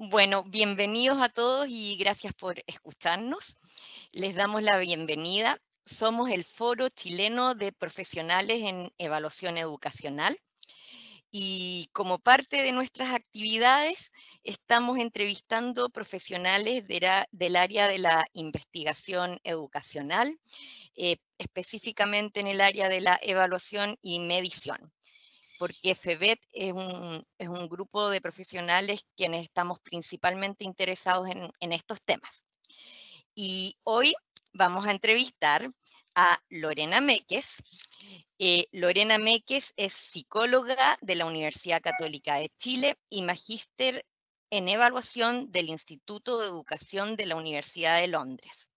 Bueno, bienvenidos a todos y gracias por escucharnos. Les damos la bienvenida. Somos el Foro Chileno de Profesionales en Evaluación Educacional y como parte de nuestras actividades estamos entrevistando profesionales del área de la investigación educacional, específicamente en el área de la evaluación y medición, porque FEBET es un grupo de profesionales quienes estamos principalmente interesados en estos temas. Y hoy vamos a entrevistar a Lorena Méquez. Lorena Méquez es psicóloga de la Universidad Católica de Chile y magíster en evaluación del Instituto de Educación de la Universidad de Londres.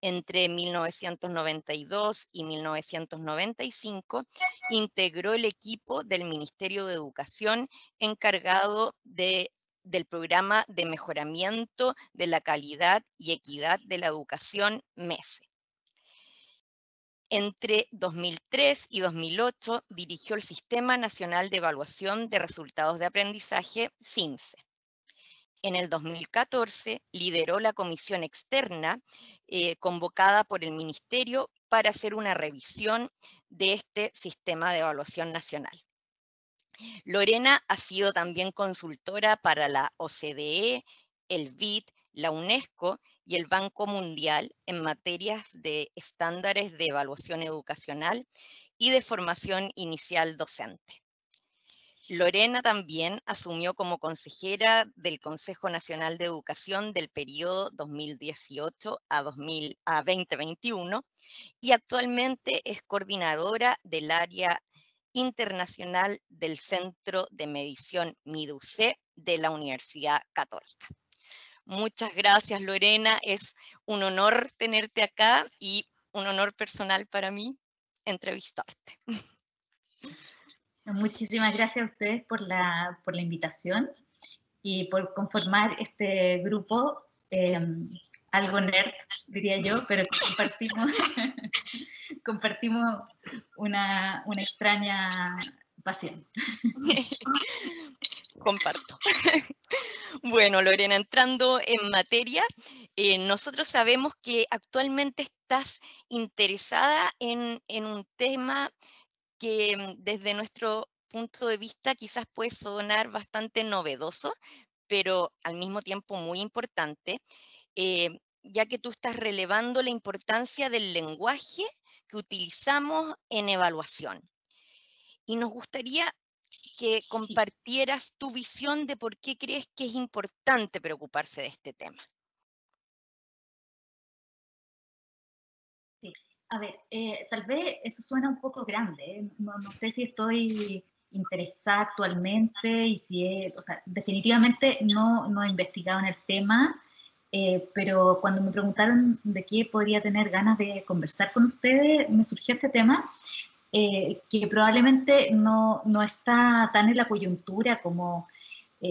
Entre 1992 y 1995 integró el equipo del Ministerio de Educación encargado del programa de mejoramiento de la calidad y equidad de la educación MESE. Entre 2003 y 2008 dirigió el Sistema Nacional de Evaluación de Resultados de Aprendizaje, SINCE. En el 2014 lideró la comisión externa convocada por el Ministerio para hacer una revisión de este sistema de evaluación nacional. Lorena ha sido también consultora para la OCDE, el BID, la UNESCO y el Banco Mundial en materias de estándares de evaluación educacional y de formación inicial docente. Lorena también asumió como consejera del Consejo Nacional de Educación del periodo 2018 a 2021 y actualmente es coordinadora del área internacional del Centro de Medición MIDUCE de la Universidad Católica. Muchas gracias, Lorena. Es un honor tenerte acá y un honor personal para mí entrevistarte. Muchísimas gracias a ustedes por la invitación y por conformar este grupo, algo nerd, diría yo, pero que compartimos una extraña pasión. Comparto. Bueno, Lorena, entrando en materia, nosotros sabemos que actualmente estás interesada en un tema que desde nuestro punto de vista quizás puede sonar bastante novedoso, pero al mismo tiempo muy importante, ya que tú estás relevando la importancia del lenguaje que utilizamos en evaluación. Y nos gustaría que Sí, compartieras tu visión de por qué crees que es importante preocuparse de este tema. sí. A ver, tal vez eso suena un poco grande, ¿eh? No sé si estoy interesada actualmente y si es, o sea, definitivamente no he investigado en el tema, pero cuando me preguntaron de qué podría tener ganas de conversar con ustedes, me surgió este tema, que probablemente no está tan en la coyuntura como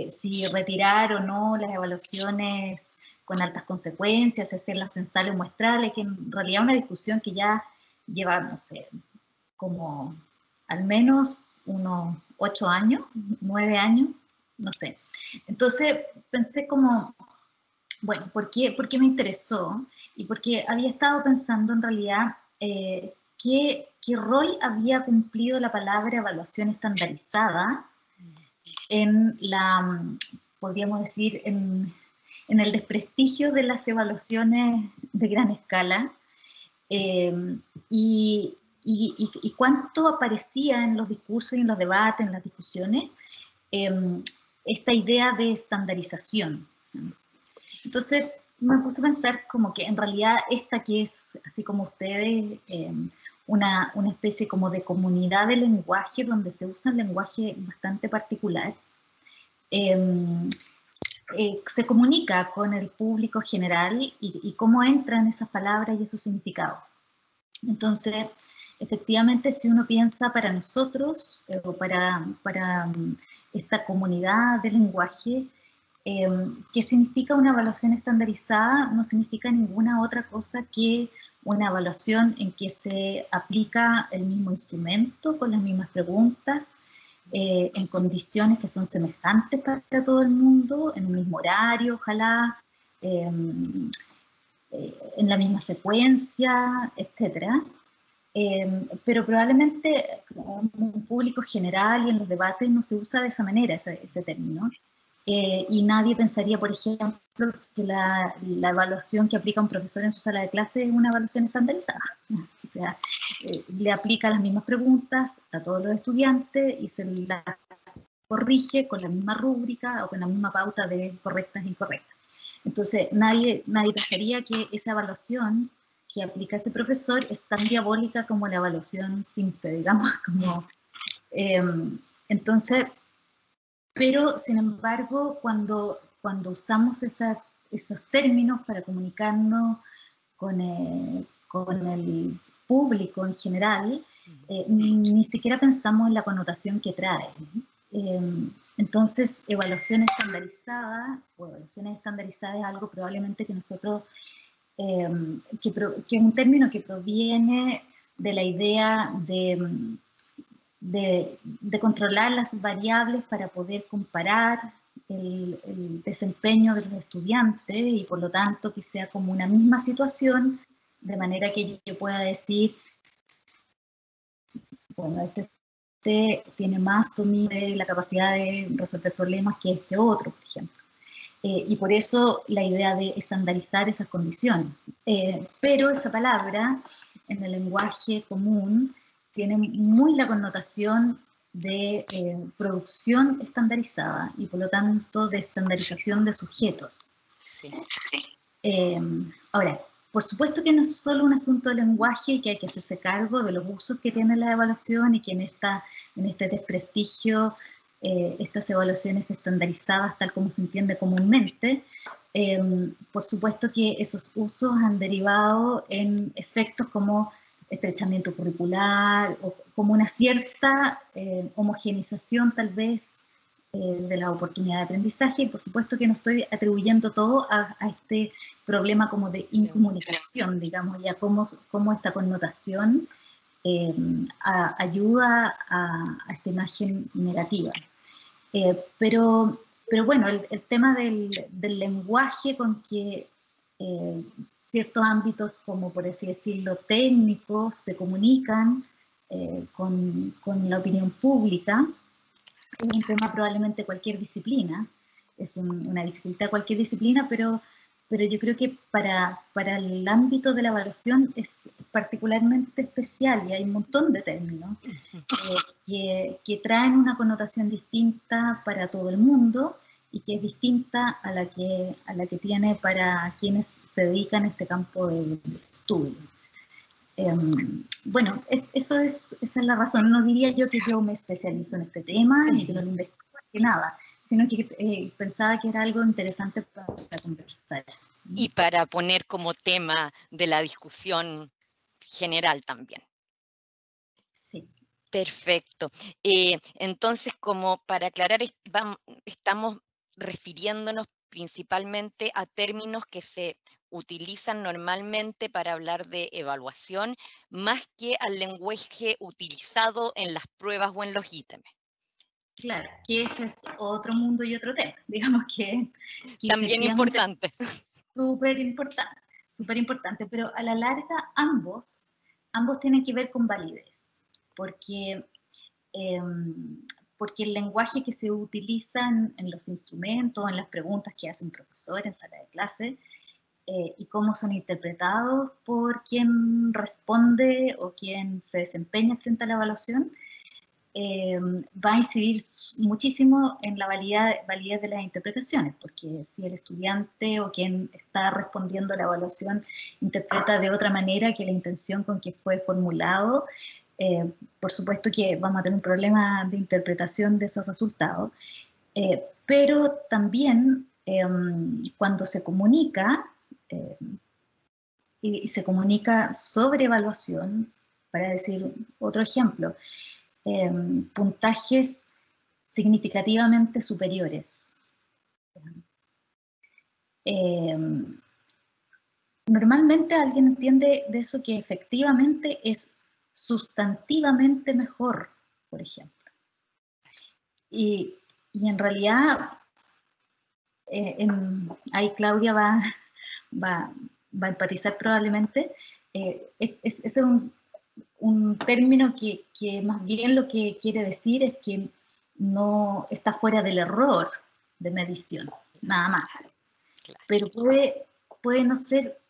si retirar o no las evaluaciones con altas consecuencias, hacerlas censales o muestrales, que en realidad es una discusión que ya lleva, no sé, como al menos unos 8 años, 9 años, no sé. Entonces pensé como, bueno, por qué me interesó? Y porque había estado pensando en realidad qué rol había cumplido la palabra evaluación estandarizada en la, podríamos decir, en el desprestigio de las evaluaciones de gran escala, eh, y, y cuánto aparecía en los discursos y en los debates, en las discusiones, eh, esta idea de estandarización. Entonces me puse a pensar como que en realidad esta que es, así como ustedes, una especie como de comunidad de lenguaje donde se usa un lenguaje bastante particular, eh, se comunica con el público general y cómo entran esas palabras y esos significados. Entonces, efectivamente, si uno piensa para nosotros o para esta comunidad de lenguaje, ¿qué significa una evaluación estandarizada? No significa ninguna otra cosa que una evaluación en que se aplica el mismo instrumento con las mismas preguntas, en condiciones que son semejantes para todo el mundo, en un mismo horario, ojalá, en la misma secuencia, etcétera. Pero probablemente en un público general y en los debates no se usa de esa manera ese término. Y nadie pensaría, por ejemplo, que la evaluación que aplica un profesor en su sala de clase es una evaluación estandarizada. O sea, le aplica las mismas preguntas a todos los estudiantes y se las corrige con la misma rúbrica o con la misma pauta de correctas e incorrectas. Entonces, nadie pensaría que esa evaluación que aplica ese profesor es tan diabólica como la evaluación CIMSE, digamos, como... entonces, pero, sin embargo, cuando usamos esos términos para comunicarnos con el público en general, ni siquiera pensamos en la connotación que trae. Entonces, evaluación estandarizada o evaluaciones estandarizadas es algo probablemente que nosotros, que es un término que proviene de la idea de controlar las variables para poder comparar el desempeño de los estudiantes y por lo tanto que sea como una misma situación, de manera que yo pueda decir, bueno, este tiene más dominio de la capacidad de resolver problemas que este otro, por ejemplo. Y por eso la idea de estandarizar esas condiciones. Pero esa palabra en el lenguaje común tiene muy la connotación de producción estandarizada y por lo tanto de estandarización de sujetos. Sí. Ahora, por supuesto que no es solo un asunto de lenguaje y que hay que hacerse cargo de los usos que tiene la evaluación y que en este desprestigio estas evaluaciones estandarizadas tal como se entiende comúnmente, por supuesto que esos usos han derivado en efectos como estrechamiento curricular o como una cierta homogenización tal vez de la oportunidad de aprendizaje y por supuesto que no estoy atribuyendo todo a este problema como de incomunicación, digamos, y a cómo esta connotación ayuda a esta imagen negativa. Pero bueno, el tema del lenguaje con que ciertos ámbitos, como por así decirlo, técnicos, se comunican con la opinión pública, es un tema probablemente cualquier disciplina, es una dificultad cualquier disciplina, pero yo creo que para el ámbito de la evaluación es particularmente especial y hay un montón de términos que traen una connotación distinta para todo el mundo y que es distinta a la que tiene para quienes se dedican a este campo de estudio. Bueno, esa es la razón. No diría yo que yo me especializo en este tema, ni que no lo investigo, que nada, sino que pensaba que era algo interesante para conversar. Y para poner como tema de la discusión general también. Sí. Perfecto. Entonces, como para aclarar, estamos refiriéndonos principalmente a términos que se utilizan normalmente para hablar de evaluación, más que al lenguaje utilizado en las pruebas o en los ítems. Claro, que ese es otro mundo y otro tema. Digamos que También efectivamente es importante. súper importante, pero a la larga ambos tienen que ver con validez, porque porque el lenguaje que se utiliza en los instrumentos, en las preguntas que hace un profesor en sala de clase, y cómo son interpretados por quien responde o quien se desempeña frente a la evaluación, va a incidir muchísimo en la validez de las interpretaciones, porque si el estudiante o quien está respondiendo a la evaluación interpreta de otra manera que la intención con que fue formulado, por supuesto que vamos a tener un problema de interpretación de esos resultados. Pero también cuando se comunica, eh, y se comunica sobre evaluación, para decir otro ejemplo, puntajes significativamente superiores. Normalmente alguien entiende de eso que efectivamente es sustantivamente mejor, por ejemplo. Y, y en realidad, ahí Claudia va, va a empatizar probablemente, ese es un término que más bien lo que quiere decir es que no está fuera del error de medición, nada más. Claro. Pero puede no ser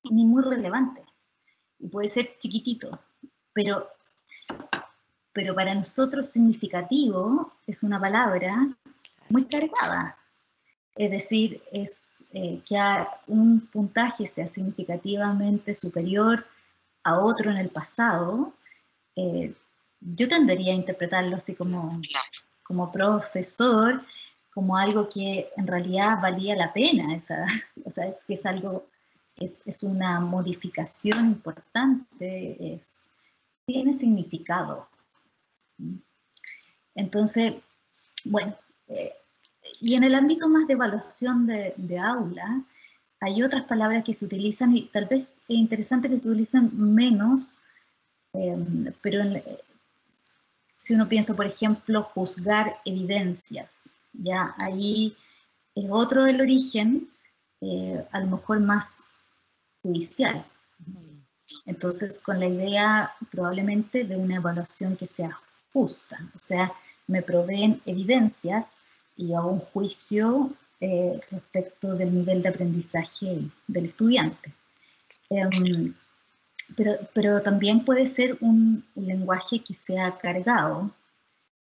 ni muy relevante y puede ser chiquitito, pero, pero para nosotros significativo es una palabra muy cargada. Es decir, es que un puntaje sea significativamente superior a otro en el pasado, eh, yo tendería a interpretarlo así como profesor, como algo que en realidad valía la pena, o sea, es que es algo, es una modificación importante, tiene significado. Entonces, bueno, eh, y en el ámbito más de evaluación de aula, hay otras palabras que se utilizan y tal vez es interesante que se utilicen menos, pero si uno piensa, por ejemplo, juzgar evidencias, ya ahí es otro el origen, a lo mejor más judicial. Entonces, con la idea probablemente de una evaluación que sea justa, o sea, me proveen evidencias y hago un juicio respecto del nivel de aprendizaje del estudiante. Pero también puede ser un lenguaje que sea cargado,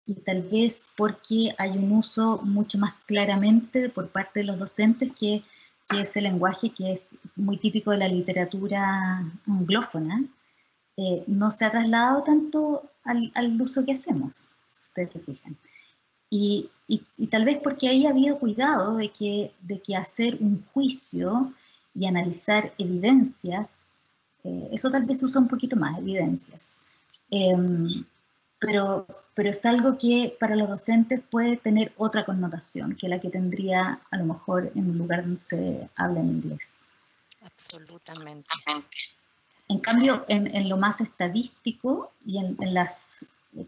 y tal vez porque hay un uso mucho más claramente por parte de los docentes que ese lenguaje que es muy típico de la literatura anglófona, no se ha trasladado tanto al uso que hacemos, si ustedes se fijan. Y tal vez porque ahí ha habido cuidado de que hacer un juicio y analizar evidencias, eso tal vez se usa un poquito más, evidencias. Pero, pero es algo que para los docentes puede tener otra connotación que la que tendría a lo mejor en un lugar donde se habla en inglés. Absolutamente. En cambio, en lo más estadístico y en la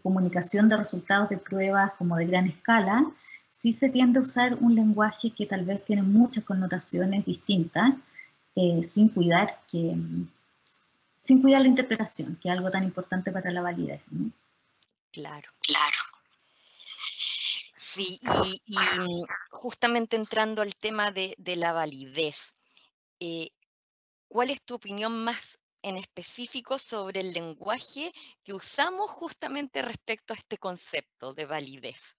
comunicación de resultados de pruebas como de gran escala, sí se tiende a usar un lenguaje que tal vez tiene muchas connotaciones distintas, sin cuidar la interpretación, que es algo tan importante para la validez, ¿no? Claro. Sí, y justamente entrando al tema de la validez, eh, ¿cuál es tu opinión más en específico sobre el lenguaje que usamos justamente respecto a este concepto de validez?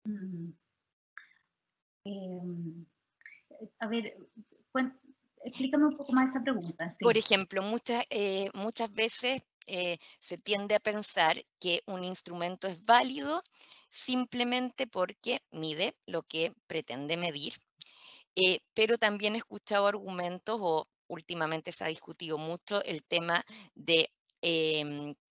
Mm. Eh, a ver, explícame un poco más esa pregunta, Por sí. ejemplo, muchas veces se tiende a pensar que un instrumento es válido simplemente porque mide lo que pretende medir. Pero también he escuchado argumentos, o últimamente se ha discutido mucho el tema de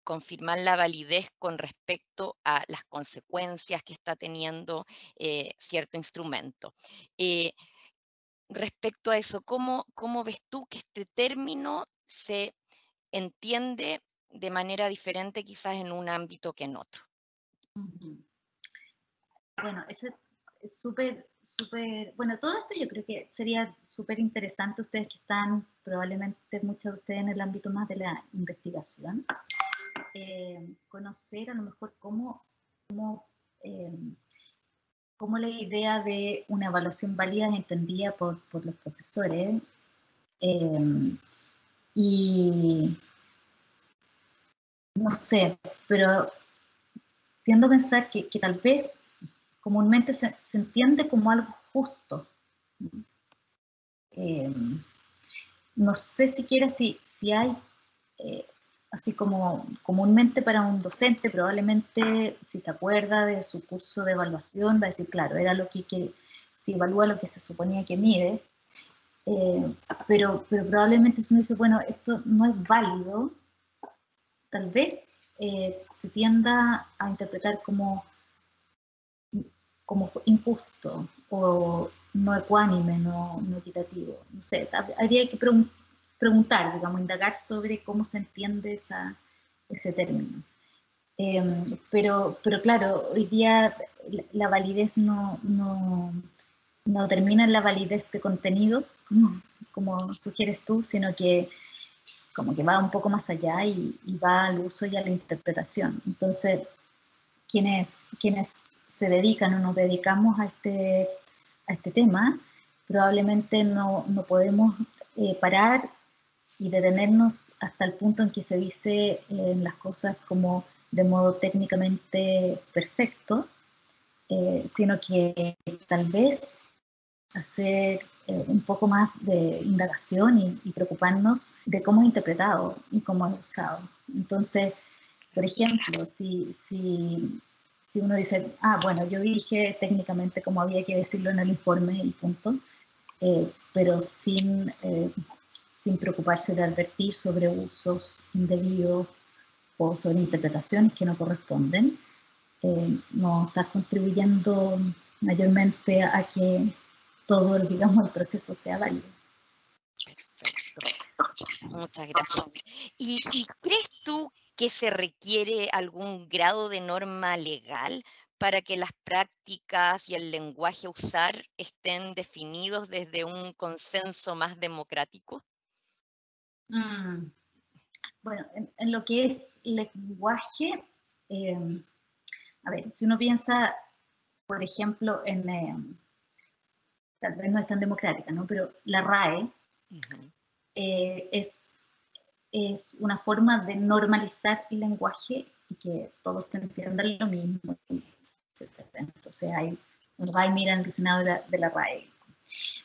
confirmar la validez con respecto a las consecuencias que está teniendo cierto instrumento. Eh, Respecto a eso, ¿cómo ves tú que este término se entiende de manera diferente quizás en un ámbito que en otro? Ujú. Bueno, ese es súper, bueno, todo esto yo creo que sería súper interesante ustedes que están, probablemente muchos de ustedes en el ámbito más de la investigación, conocer a lo mejor eh, cómo la idea de una evaluación válida es entendida por los profesores, eh, y no sé, pero tiendo a pensar que tal vez comúnmente se entiende como algo justo. Eh, no sé siquiera si hay, eh, así como comúnmente para un docente, probablemente si se acuerda de su curso de evaluación, va a decir, claro, era lo que si evalúa lo que se suponía que mide, pero probablemente si uno dice, bueno, esto no es válido, tal vez se tienda a interpretar como injusto o no ecuánime, no equitativo. No sé, habría que preguntar, digamos, indagar sobre cómo se entiende ese término. Pero claro, hoy día la validez no termina en la validez de contenido, como sugieres tú, sino que como que va un poco más allá y va al uso y a la interpretación. Entonces, quienes se dedican o nos dedicamos a este tema, probablemente no podemos parar y detenernos hasta el punto en que se dice las cosas como de modo técnicamente perfecto, sino que tal vez hacer un poco más de indagación y preocuparnos de cómo es interpretado y cómo es usado. Entonces, por ejemplo, si uno dice, bueno, yo dije técnicamente como había que decirlo en el informe y punto, pero sin preocuparse de advertir sobre usos indebidos o sobre interpretaciones que no corresponden, no está contribuyendo mayormente a que todo, digamos, el proceso sea válido. Perfecto. Muchas gracias. ¿Y crees tú que se requiere algún grado de norma legal para que las prácticas y el lenguaje a usar estén definidos desde un consenso más democrático? Mm, Bueno, en lo que es lenguaje, eh, a ver, si uno piensa, por ejemplo, tal vez no es tan democrática, ¿no? Pero la RAE Ujú. eh, es, es una forma de normalizar el lenguaje y que todos se entiendan lo mismo, etcétera. Entonces uno va y mira en el diccionario de la RAE.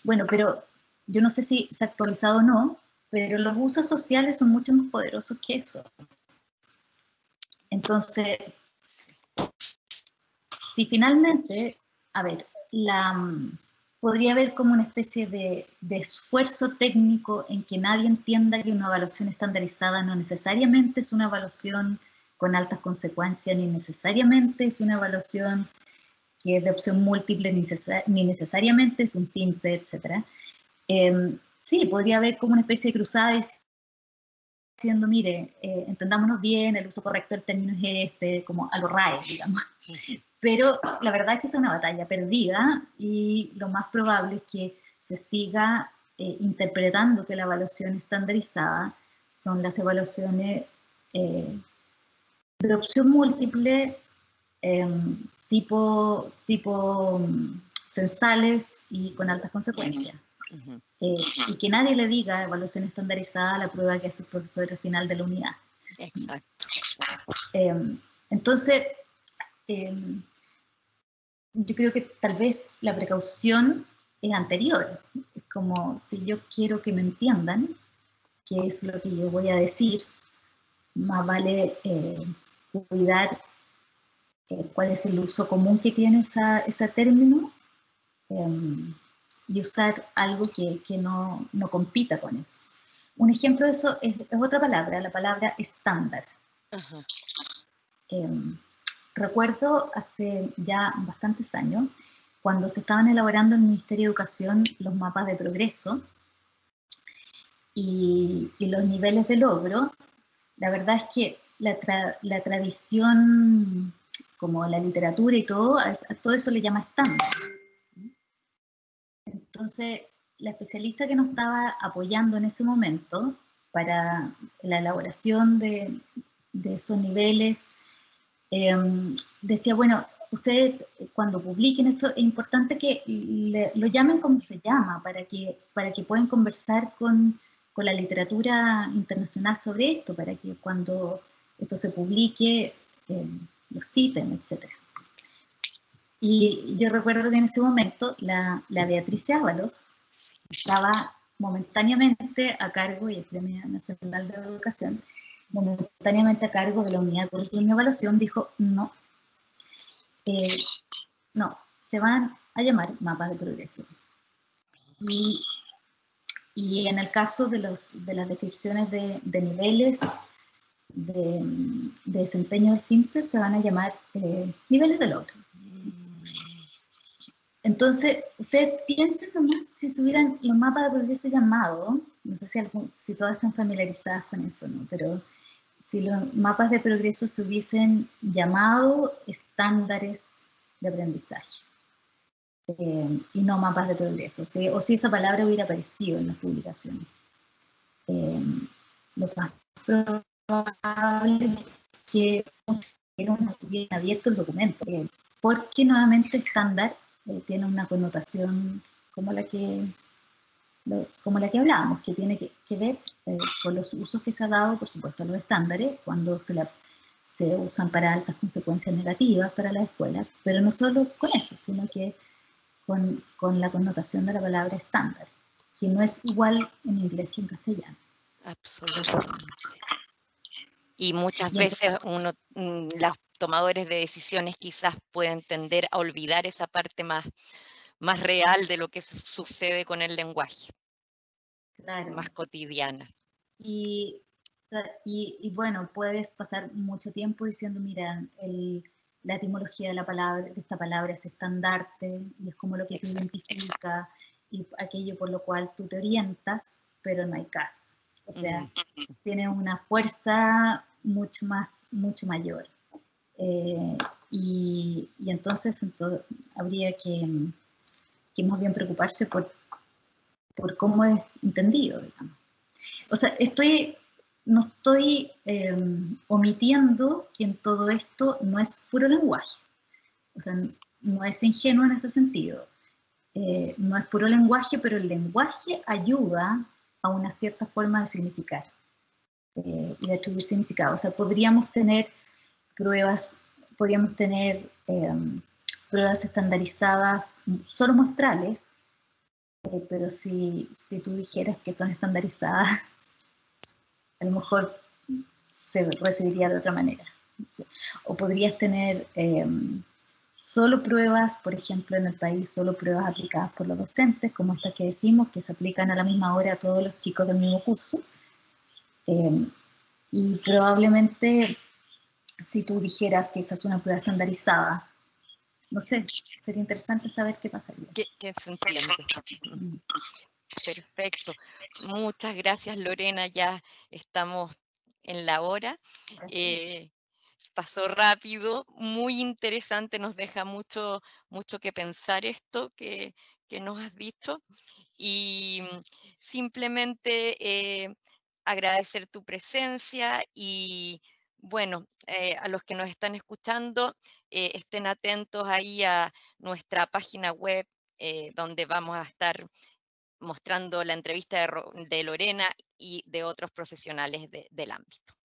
Bueno, pero yo no sé si se ha actualizado o no, pero los usos sociales son mucho más poderosos que eso. Entonces, Sí. si finalmente, a ver, podría haber como una especie de esfuerzo técnico en que nadie entienda que una evaluación estandarizada no necesariamente es una evaluación con altas consecuencias, ni necesariamente es una evaluación que es de opción múltiple, ni necesariamente es un CIMSE, etc. Sí, podría haber como una especie de cruzada diciendo, mire, entendámonos bien, el uso correcto del término es este, como a lo RAE, digamos. Pero la verdad es que es una batalla perdida y lo más probable es que se siga interpretando que la evaluación estandarizada son las evaluaciones de opción múltiple, eh, tipo censales y con altas consecuencias. Ujú. Y que nadie le diga evaluación estandarizada a la prueba que hace el profesor al final de la unidad. Exacto. Entonces, eh, yo creo que tal vez la precaución es anterior. Es como si yo quiero que me entiendan, qué es lo que yo voy a decir, más vale cuidar cuál es el uso común que tiene ese término y usar algo que no compita con eso. Un ejemplo de eso es otra palabra, la palabra estándar. Ajá. Eh, Recuerdo hace ya bastantes años, cuando se estaban elaborando en el Ministerio de Educación los mapas de progreso y los niveles de logro, la verdad es que la tradición, como la literatura y todo, a todo eso le llama estándar. Entonces, la especialista que nos estaba apoyando en ese momento para la elaboración de esos niveles eh, decía, bueno, ustedes cuando publiquen esto es importante que lo llamen como se llama, para que puedan conversar con la literatura internacional sobre esto, para que cuando esto se publique lo citen, etc. Y yo recuerdo que en ese momento la Beatriz Ábalos estaba momentáneamente a cargo, y el Premio Nacional de Educación, momentáneamente a cargo de la unidad de currículum y evaluación, dijo, no, eh, no, se van a llamar mapas de progreso. Y, y en el caso de las descripciones de niveles de desempeño del CIMSE, se van a llamar niveles de logro. Entonces, ustedes piensen nomás si se hubieran los mapas de progreso llamados, no sé si todas están familiarizadas con eso, ¿no? Pero si los mapas de progreso se hubiesen llamado estándares de aprendizaje y no mapas de progreso, ¿sí? O si esa palabra hubiera aparecido en las publicaciones. Eh, lo más probable es que hubiera abierto el documento, porque nuevamente estándar tiene una connotación como la que como la que hablábamos, que tiene que ver con los usos que se ha dado, por supuesto, a los estándares, cuando se usan para altas consecuencias negativas para las escuelas, pero no solo con eso, sino que con la connotación de la palabra estándar, que no es igual en inglés que en castellano. Absolutamente. Y muchas Y entonces, veces los tomadores de decisiones quizás pueden tender a olvidar esa parte más real de lo que sucede con el lenguaje, claro, más cotidiana. y, y bueno, puedes pasar mucho tiempo diciendo, mira, la etimología de la palabra, de esta palabra es estandarte, y es como lo que te Exacto. identifica, y aquello por lo cual tú te orientas, pero no hay caso. O sea, Mm, tiene una fuerza mucho mayor. Y entonces habría que más bien preocuparse por cómo es entendido, digamos. O sea, no estoy omitiendo que en todo esto no es puro lenguaje. O sea, no es ingenuo en ese sentido. No es puro lenguaje, pero el lenguaje ayuda a una cierta forma de significar y de atribuir significado. O sea, pruebas, podríamos tener pruebas estandarizadas solo muestrales, pero si tú dijeras que son estandarizadas, a lo mejor se recibiría de otra manera. ¿Sí? O podrías tener solo pruebas, por ejemplo, en el país, solo pruebas aplicadas por los docentes, como estas que decimos, que se aplican a la misma hora a todos los chicos del mismo curso. Eh, y probablemente, si tú dijeras que esa es una prueba estandarizada, no sé, sería interesante saber qué pasaría. que se entiende. Mm. Perfecto. Muchas gracias, Lorena. Ya estamos en la hora. Eh, Pasó rápido, muy interesante, nos deja mucho que pensar esto que nos has dicho. Y simplemente agradecer tu presencia y bueno, a los que nos están escuchando, estén atentos ahí a nuestra página web donde vamos a estar mostrando la entrevista de Lorena y de otros profesionales del ámbito.